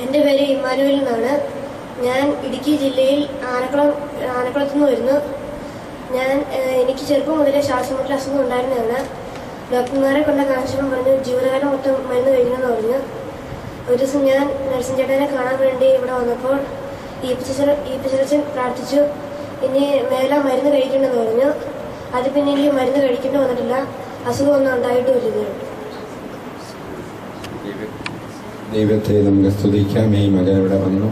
എൻ്റെ പേര് ഇമ്മാനുവൽ എന്നാണ്. ഞാൻ ഇടുക്കി ജില്ലയിൽ ആനക്കുളത്തു നിന്ന് വരുന്നു. എനിക്ക് ചെറുപ്പം മുതലേ ശ്വാസമുട്ടൽ അസുഖം ഉണ്ടായിരുന്നതാണ്. ഡോക്ടർമാരെ കൊണ്ട് കാണിച്ചപ്പോൾ പറഞ്ഞു ജീവിതകാലം മൊത്തം മരുന്ന് കഴിക്കണമെന്ന് പറഞ്ഞു. ഒരു ദിവസം ഞാൻ നഴ്സിംഗ് ചേട്ടനെ കാണാൻ വേണ്ടി ഇവിടെ വന്നപ്പോൾ ഈ പിച്ചച്ചൻ പ്രാർത്ഥിച്ചു, ഇനി മേലെ മരുന്ന് കഴിക്കണമെന്ന് പറഞ്ഞു. അത് പിന്നെ എനിക്ക് മരുന്ന് കഴിക്കേണ്ടി വന്നിട്ടില്ല, അസുഖമൊന്നും ഉണ്ടായിട്ടുമില്ല. ദൈവത്തെ നമുക്ക് സ്തുതിക്കാം. ഈ മകൻ ഇവിടെ വന്നു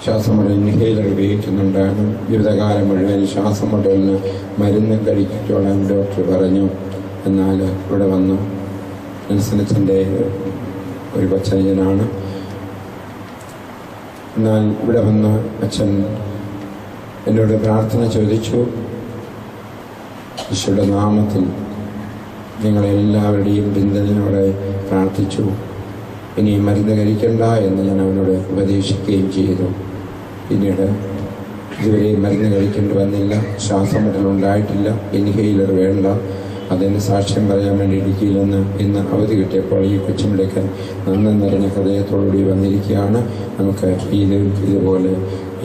ശ്വാസമുട്ടൽ ഇൻഹേലർ ഉപയോഗിക്കുന്നുണ്ടാണ്. ജീവിതകാലം മുഴുവൻ ശ്വാസമുട്ടലിന് മരുന്ന് കഴിച്ചോളാൻ ഡോക്ടർ പറഞ്ഞു. എന്നാൽ ഇവിടെ വന്നു നെൽസനച്ചൻ്റെ ഒരു കൊച്ചനുജനാണ്. എന്നാൽ ഇവിടെ വന്ന് അച്ഛൻ എന്നോട് പ്രാർത്ഥന ചോദിച്ചു. ഈശോയുടെ നാമത്തിൽ നിങ്ങളെല്ലാവരുടെയും പിന്തുണയോടെ പ്രാർത്ഥിച്ചു. ഇനി മരുന്ന് കഴിക്കണ്ട എന്ന് ഞാൻ അവനോട് ഉപദേശിക്കുകയും ചെയ്തു. പിന്നീട് ഇതുവരെ മരുന്ന് കഴിക്കേണ്ടി വന്നില്ല, ശ്വാസമുട്ടലുണ്ടായിട്ടില്ല, ഇൻഹെയിലർ വേണ്ട. അതിന് സാക്ഷ്യം പറയാൻ വേണ്ടി ഇടുക്കിയിൽ നിന്ന് ഇന്ന് അവധി കിട്ടിയപ്പോൾ ഈ കൊച്ചുമിടയ്ക്കൻ നന്ദി നിറഞ്ഞ ഹൃദയത്തോടുകൂടി വന്നിരിക്കുകയാണ്. നമുക്ക് ഇതുപോലെ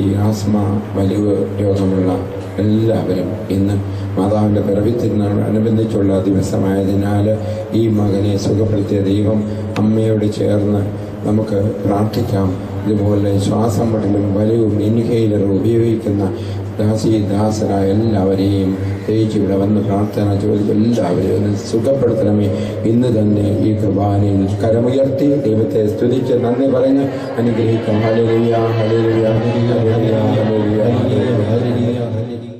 ഈ ആസ്മ വലിവ് രോഗമുള്ള എല്ലാവരും ഇന്ന് മാതാവിൻ്റെ പിറവി തിരുനാളോടനുബന്ധിച്ചുള്ള ദിവസമായതിനാൽ ഈ മകനെ സുഖപ്പെടുത്തിയ ദൈവം അമ്മയോട് ചേർന്ന് നമുക്ക് പ്രാർത്ഥിക്കാം. ഇതുപോലെ ശ്വാസം മുട്ടലും വലിവും ഇൻഹെയിലറും ഉപയോഗിക്കുന്ന ദാസരായ എല്ലാവരെയും പ്രത്യേകിച്ച് ഇവിടെ വന്ന് പ്രാർത്ഥന ചോദിച്ച എല്ലാവരെയും ഒന്ന് സുഖപ്പെടുത്തണമേ. ഇന്ന് തന്നെ ഈ കുർബാനയിൽ കരമുയർത്തി ദൈവത്തെ സ്തുതിച്ച് നന്ദി പറഞ്ഞ് അനുഗ്രഹിക്കാം. ഹല്ലേലൂയ, ഹല്ലേലൂയ, ഹല്ലേലൂയ, ഹല്ലേലൂയ, ഹല്ലേലൂയ, ഹല്ലേലൂയ.